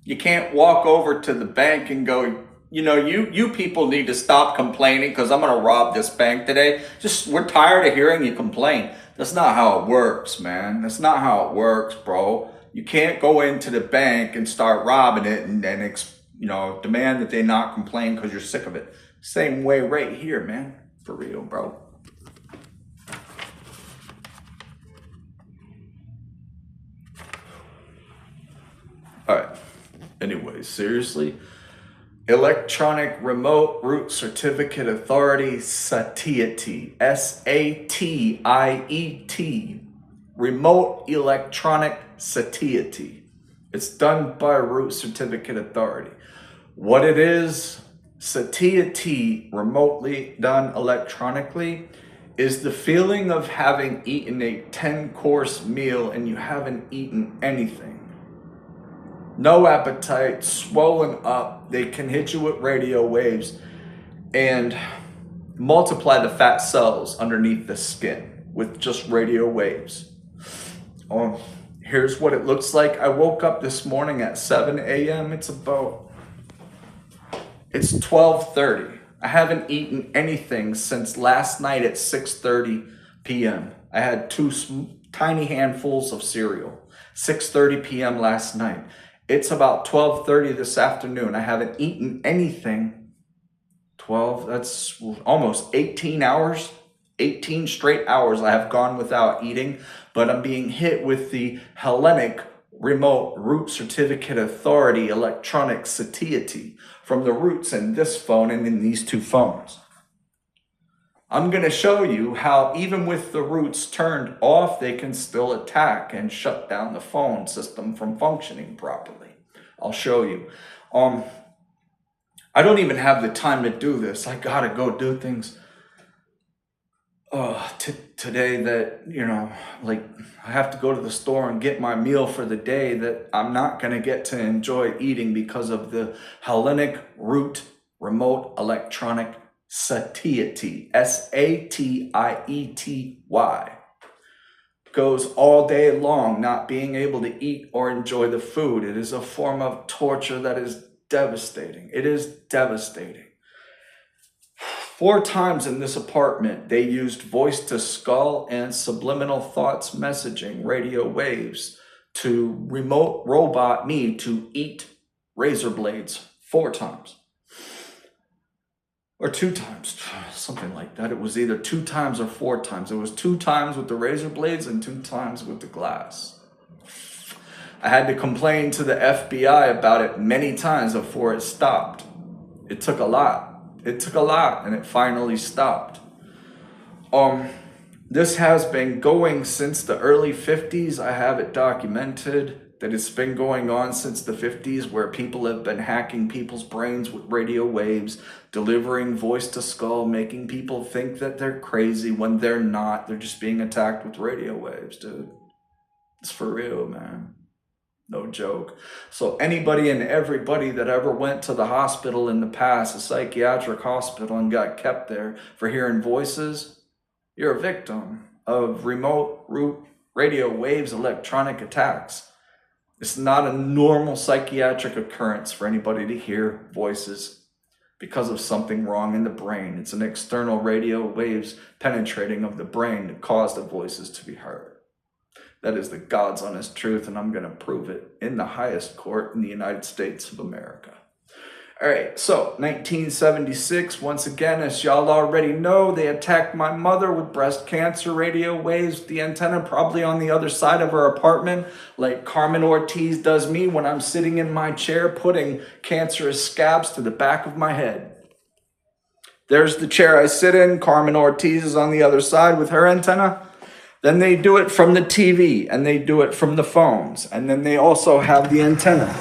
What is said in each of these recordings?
You can't walk over to the bank and go, you people need to stop complaining because I'm going to rob this bank today. Just, we're tired of hearing you complain. That's not how it works, man. That's not how it works, bro. You can't go into the bank and start robbing it and then, demand that they not complain because you're sick of it. Same way right here, man. For real, bro. All right. Anyways, seriously. Electronic Remote Root Certificate Authority, Satiety, Satiet, Remote Electronic Satiety. It's done by Root Certificate Authority. What it is, Satiety, remotely done electronically, is the feeling of having eaten a 10-course meal and you haven't eaten anything. No appetite, swollen up. They can hit you with radio waves and multiply the fat cells underneath the skin with just radio waves. Here's what it looks like. I woke up this morning at 7 a.m. It's 12:30. I haven't eaten anything since last night at 6:30 p.m. I had two tiny handfuls of cereal. 6:30 p.m. last night. It's about 12:30 this afternoon. I haven't eaten anything. 12, that's almost 18 hours. 18 straight hours I have gone without eating, but I'm being hit with the Hellenic Remote Root Certificate Authority Electronic Satiety from the roots in this phone and in these two phones. I'm going to show you how even with the roots turned off, they can still attack and shut down the phone system from functioning properly. I'll show you. I don't even have the time to do this. I got to go do things today that, I have to go to the store and get my meal for the day that I'm not going to get to enjoy eating because of the Hellenic Root Remote Electronic Satiety, Satiety. Goes all day long, not being able to eat or enjoy the food. It is a form of torture that is devastating. It is devastating. 4 times in this apartment, they used voice to skull and subliminal thoughts messaging, radio waves, to remote robot me to eat razor blades 4 times. Or 2 times, something like that. It was either 2 times or 4 times. It was 2 times with the razor blades and 2 times with the glass. I had to complain to the FBI about it many times before it stopped. It took a lot. It took a lot, and it finally stopped. This has been going since the early 50s. I have it documented that it's been going on since the 50s, where people have been hacking people's brains with radio waves, delivering voice to skull, making people think that they're crazy when they're not. They're just being attacked with radio waves, dude. It's for real, man. No joke. So anybody and everybody that ever went to the hospital in the past, a psychiatric hospital, and got kept there for hearing voices, you're a victim of remote root radio waves, electronic attacks. It's not a normal psychiatric occurrence for anybody to hear voices because of something wrong in the brain. It's an external radio waves penetrating of the brain that cause the voices to be heard. That is the God's honest truth, and I'm going to prove it in the highest court in the United States of America. All right, so 1976, once again, as y'all already know, they attacked my mother with breast cancer radio waves, the antenna probably on the other side of her apartment, like Carmen Ortiz does me when I'm sitting in my chair putting cancerous scabs to the back of my head. There's the chair I sit in. Carmen Ortiz is on the other side with her antenna. Then they do it from the TV, and they do it from the phones, and then they also have the antenna.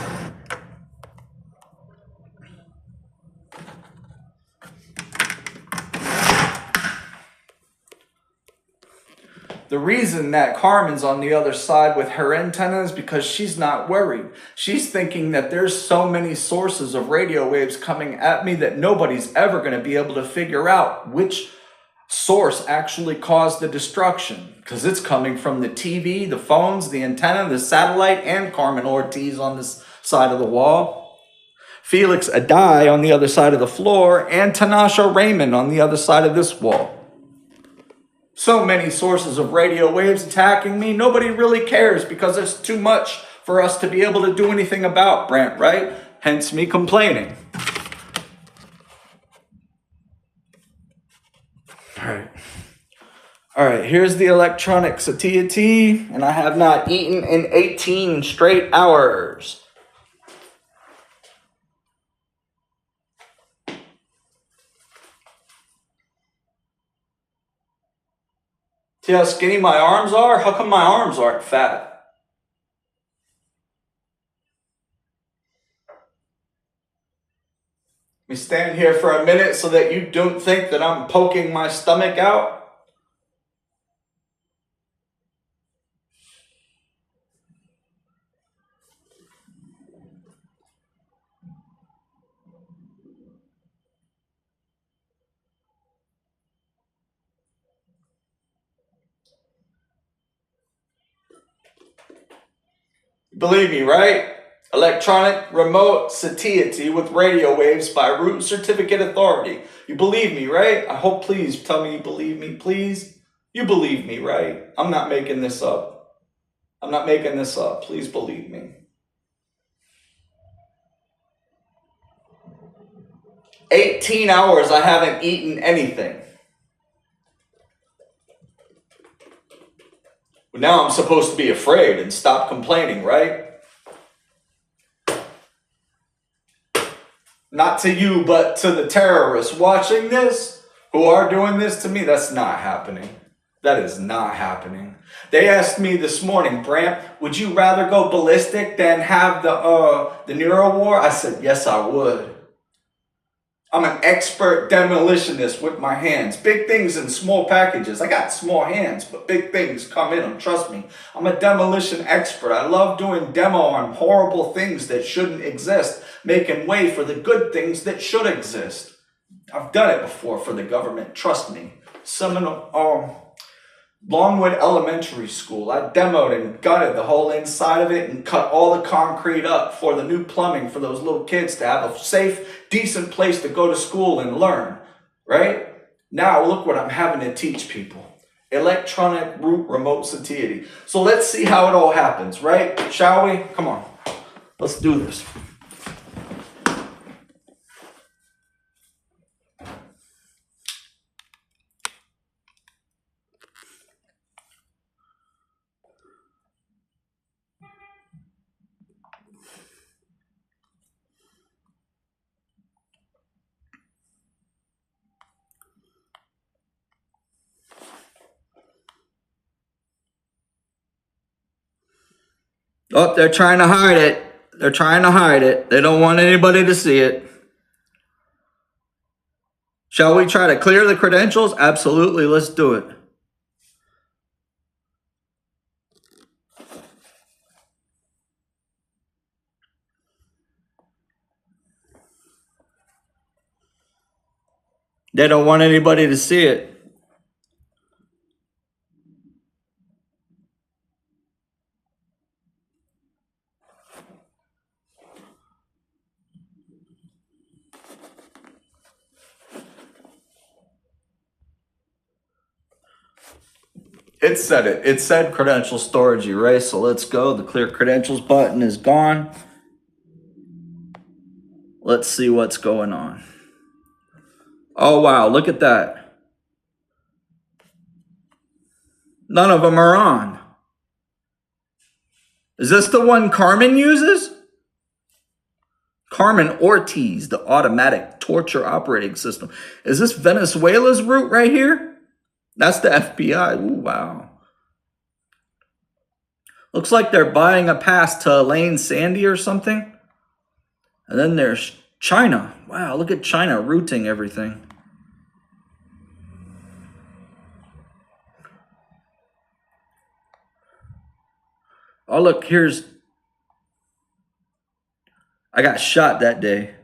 The reason that Carmen's on the other side with her antenna is because she's not worried. She's thinking that there's so many sources of radio waves coming at me that nobody's ever going to be able to figure out which source actually caused the destruction, because it's coming from the TV, the phones, the antenna, the satellite, and Carmen Ortiz on this side of the wall, Felix Adai on the other side of the floor, and Tanasha Raymond on the other side of this wall. So many sources of radio waves attacking me, nobody really cares because it's too much for us to be able to do anything about, Brant, right? Hence me complaining. All right, here's the electronic satiety, and I have not eaten in 18 straight hours. See how skinny my arms are? How come my arms aren't fat? Let me stand here for a minute so that you don't think that I'm poking my stomach out. Believe me, right? Electronic remote satiety with radio waves by root certificate authority. You believe me, right? I hope, please tell me you believe me, please. You believe me, right? I'm not making this up. I'm not making this up. Please believe me. 18 hours I haven't eaten anything. Now I'm supposed to be afraid and stop complaining, right? Not to you, but to the terrorists watching this, who are doing this to me. That's not happening. That is not happening. They asked me this morning, Brant, would you rather go ballistic than have the neuro war? I said, yes, I would. I'm an expert demolitionist with my hands. Big things in small packages. I got small hands, but big things come in them. Trust me. I'm a demolition expert. I love doing demo on horrible things that shouldn't exist, making way for the good things that should exist. I've done it before for the government. Trust me. Longwood Elementary School. I demoed and gutted the whole inside of it and cut all the concrete up for the new plumbing for those little kids to have a safe, decent place to go to school and learn, right? Now look what I'm having to teach people. Electronic root remote satiety. So let's see how it all happens, right? Shall we? Come on. Let's do this. Oh, they're trying to hide it. They're trying to hide it. They don't want anybody to see it. Shall we try to clear the credentials? Absolutely, let's do it. They don't want anybody to see it. It said it. It said credential storage erase. So let's go. The clear credentials button is gone. Let's see what's going on. Oh, wow. Look at that. None of them are on. Is this the one Carmen uses? Carmen Ortiz, the automatic torture operating system. Is this Venezuela's route right here? That's the FBI. Ooh, wow. Looks like they're buying a pass to Elaine Sandy or something. And then there's China. Wow, look at China routing everything. Oh, look, I got shot that day.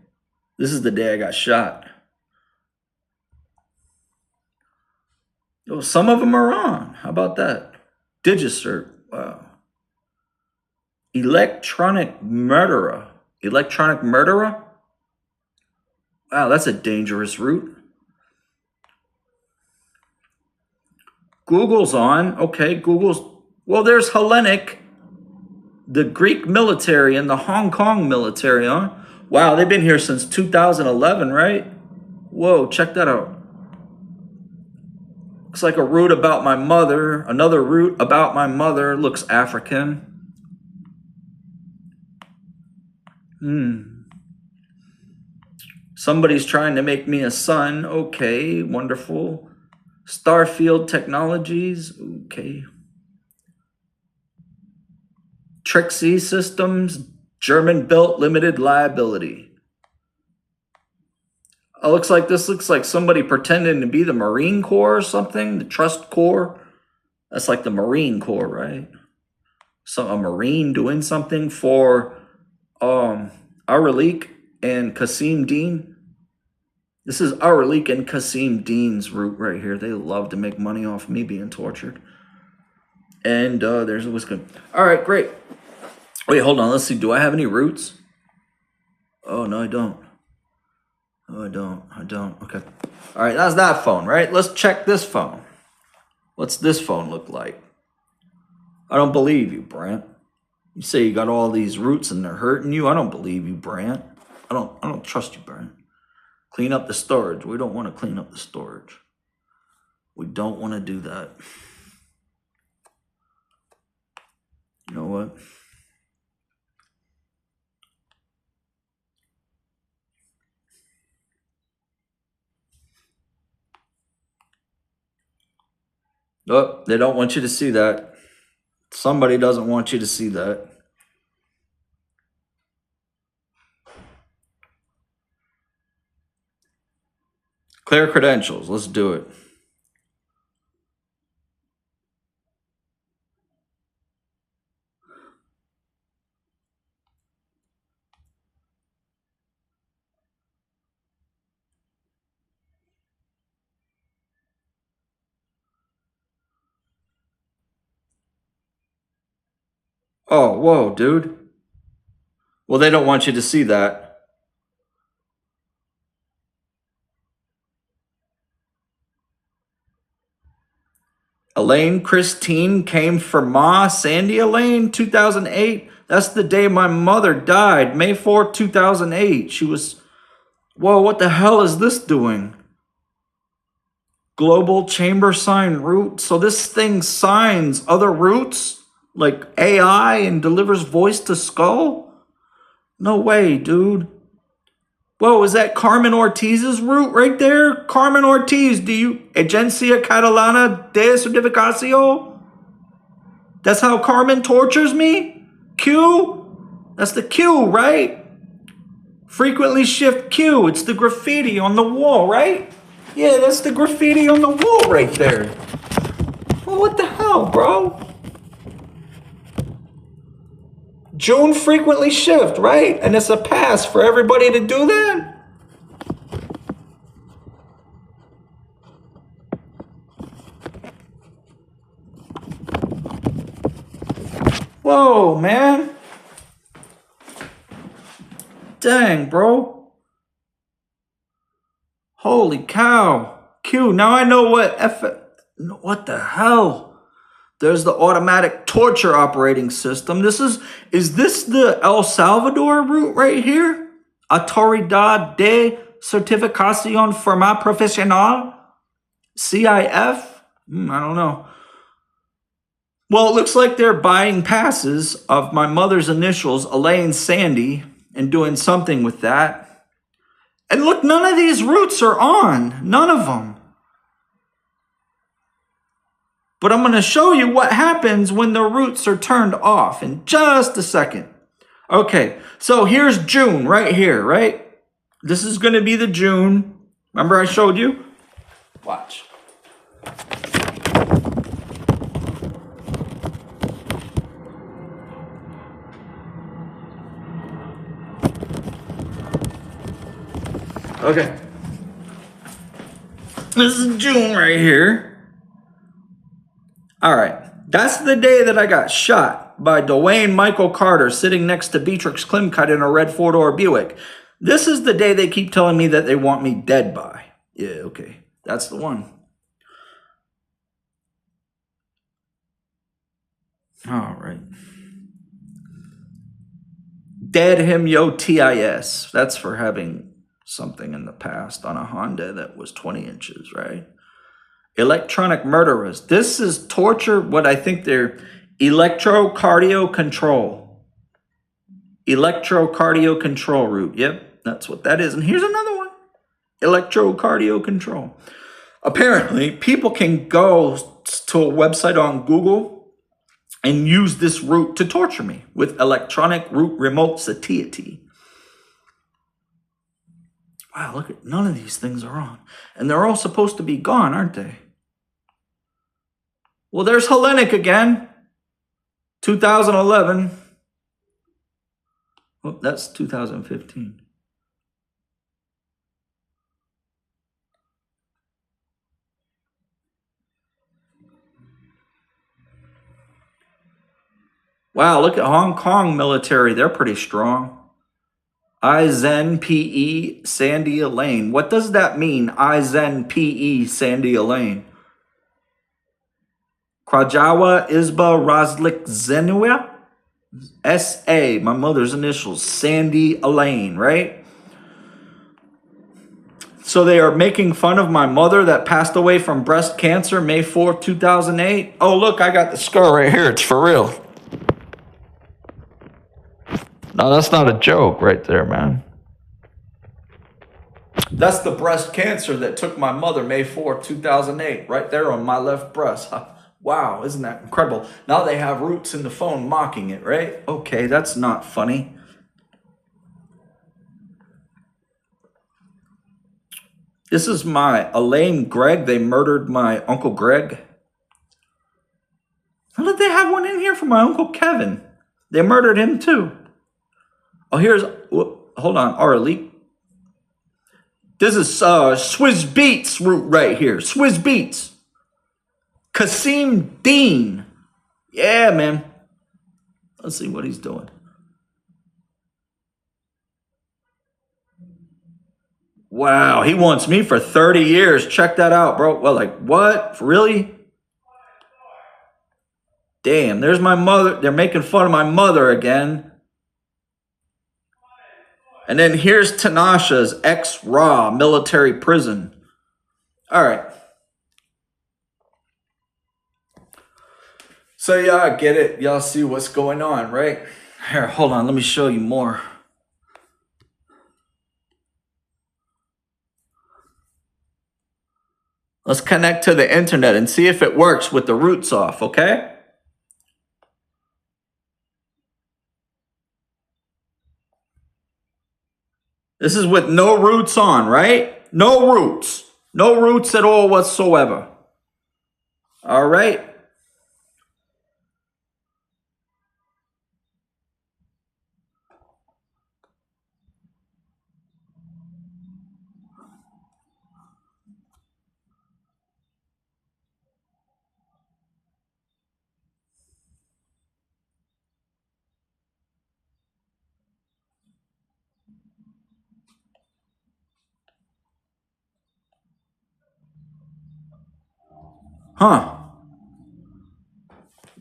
This is the day I got shot. Oh, some of them are on. How about that? Digicert. Wow. Electronic murderer. Electronic murderer? Wow, that's a dangerous route. Google's on. Okay, Google's... Well, there's Hellenic, the Greek military, and the Hong Kong military on. Wow, they've been here since 2011, right? Whoa, check that out. Looks like a route about my mother. Another route about my mother looks African. Somebody's trying to make me a son. Okay, wonderful. Starfield Technologies. Okay. Trixie Systems. German-built limited liability. Oh, looks like somebody pretending to be the Marine Corps or something. The Trust Corps. That's like the Marine Corps, right? So a Marine doing something for Aralik and Qasim Dean. This is Aralik and Qasim Dean's route right here. They love to make money off me being tortured. And there's what's good. All right, great. Wait, hold on. Let's see. Do I have any routes? Oh, no, I don't. Oh, I don't. Okay. All right, that's that phone, right? Let's check this phone. What's this phone look like? I don't believe you, Brant. You say you got all these routes and they're hurting you. I don't believe you, Brant. I don't trust you, Brant. Clean up the storage. We don't want to clean up the storage. We don't want to do that. You know what? Oh, they don't want you to see that. Somebody doesn't want you to see that. Clear credentials. Let's do it. Oh, whoa, dude. Well, they don't want you to see that. Elaine Christine came for Ma. Sandy Elaine, 2008. That's the day my mother died, May 4th, 2008. She was... Whoa, what the hell is this doing? Global chamber sign route. So this thing signs other routes, like AI, and delivers voice to skull? No way, dude. Whoa, is that Carmen Ortiz's route right there? Carmen Ortiz, do you... Agencia Catalana de Certificación? That's how Carmen tortures me? Q? That's the Q, right? Frequently shift Q. It's the graffiti on the wall, right? Yeah, that's the graffiti on the wall right there. Well, what the hell, bro? June frequently shift, right? And it's a pass for everybody to do that? Whoa, man. Dang, bro. Holy cow. Q, now I know what the hell? There's the automatic torture operating system. Is this the El Salvador route right here? Autoridad de Certificación Formal Profesional? CIF? I don't know. Well, it looks like they're buying passes of my mother's initials, Elaine Sandy, and doing something with that. And look, none of these routes are on. None of them. But I'm going to show you what happens when the routes are turned off in just a second. Okay, so here's June right here, right? This is going to be the June. Remember I showed you? Watch. Okay. This is June right here. All right. That's the day that I got shot. by Dwayne Michael Carter sitting next to Beatrix Klimkite in a red four-door Buick. This is the day they keep telling me that they want me dead by. Yeah, okay. That's the one. All right. Dead him yo TIS. That's for having something in the past on a Honda that was 20 inches, right? Electronic murderers. This is torture, what I think they're electrocardio control. Electrocardio control route. Yep, that's what that is. And here's another one. Electrocardio control. Apparently, people can go to a website on Google and use this route to torture me with electronic route remote satiety. Wow, look at none of these things are on. And they're all supposed to be gone, aren't they? Well, there's Hellenic again. 2011. Oh, that's 2015. Wow, look at Hong Kong military. They're pretty strong. Izen PE Sandy Elaine. What does that mean? Izen PE Sandy Elaine. Krajawa Isba Roslik Zenua? SA, my mother's initials, Sandy Elaine, right? So they are making fun of my mother that passed away from breast cancer May 4th, 2008. Oh, look, I got the scar right here. It's for real. No, that's not a joke right there, man. That's the breast cancer that took my mother May 4th, 2008, right there on my left breast. Wow, isn't that incredible? Now they have Roots in the phone mocking it, right? Okay, that's not funny. This is my Elaine Gregg. They murdered my Uncle Greg. How did they have one in here for my Uncle Kevin? They murdered him too. Oh, here's, hold on, Arlie. This is Swizz Beats route right here. Swizz Beats. Kasim Dean. Yeah, man. Let's see what he's doing. Wow, he wants me for 30 years. Check that out, bro. Well, like, what? Really? Damn, there's my mother. They're making fun of my mother again. And then here's Tanasha's ex-Raw military prison. All right. So y'all get it. Y'all see what's going on, right? Here, hold on. Let me show you more. Let's connect to the internet and see if it works with the roots off, okay? This is with no roots on, right? No roots. No roots at all whatsoever. All right. Huh.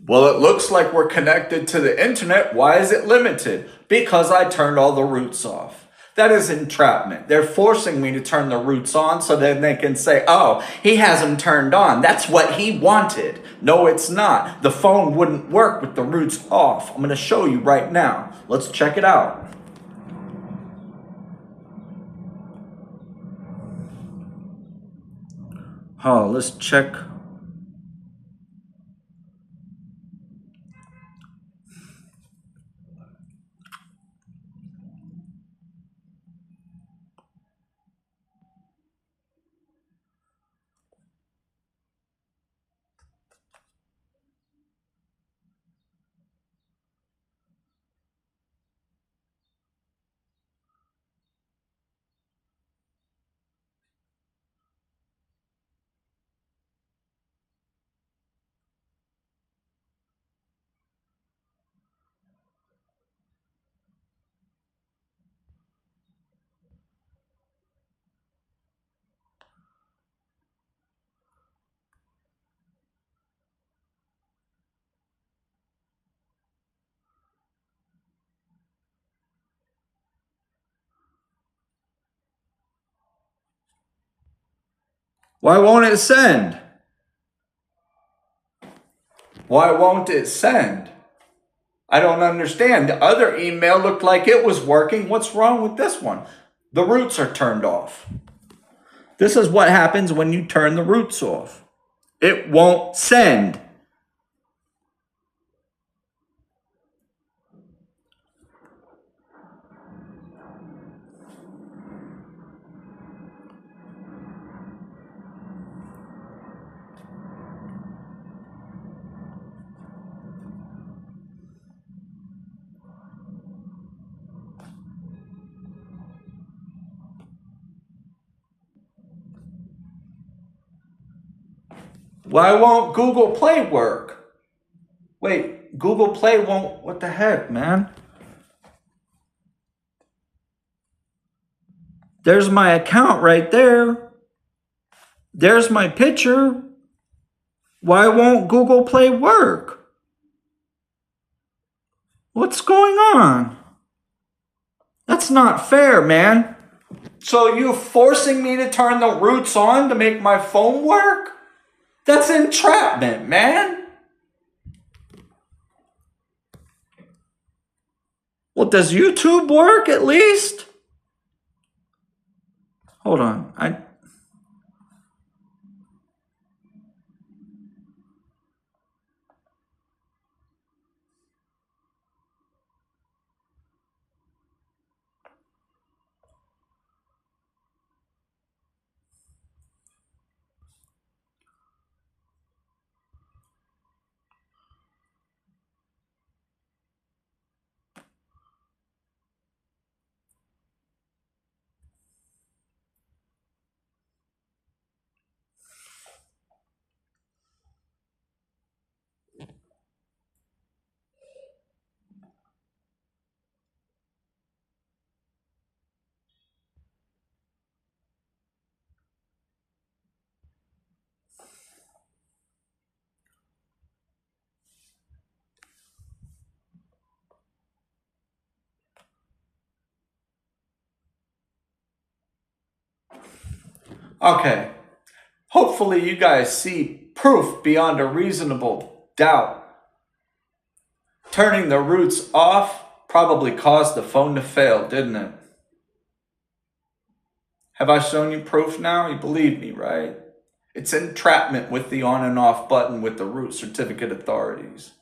Well, it looks like we're connected to the internet. Why is it limited? Because I turned all the roots off. That is entrapment. They're forcing me to turn the roots on so then they can say, oh, he has them turned on. That's what he wanted. No, it's not. The phone wouldn't work with the roots off. I'm going to show you right now. Let's check it out. Oh, let's check. Why won't it send? Why won't it send? I don't understand. The other email looked like it was working. What's wrong with this one? The roots are turned off. This is what happens when you turn the roots off. It won't send. Why won't Google Play work? Wait, Google Play won't. What the heck, man? There's my account right there. There's my picture. Why won't Google Play work? What's going on? That's not fair, man. So you forcing me to turn the roots on to make my phone work? That's entrapment, man. Well, does YouTube work at least? Hold on. Okay. Hopefully you guys see proof beyond a reasonable doubt. Turning the roots off probably caused the phone to fail, didn't it? Have I shown you proof now? You believe me, right? It's entrapment with the on and off button with the root certificate authorities.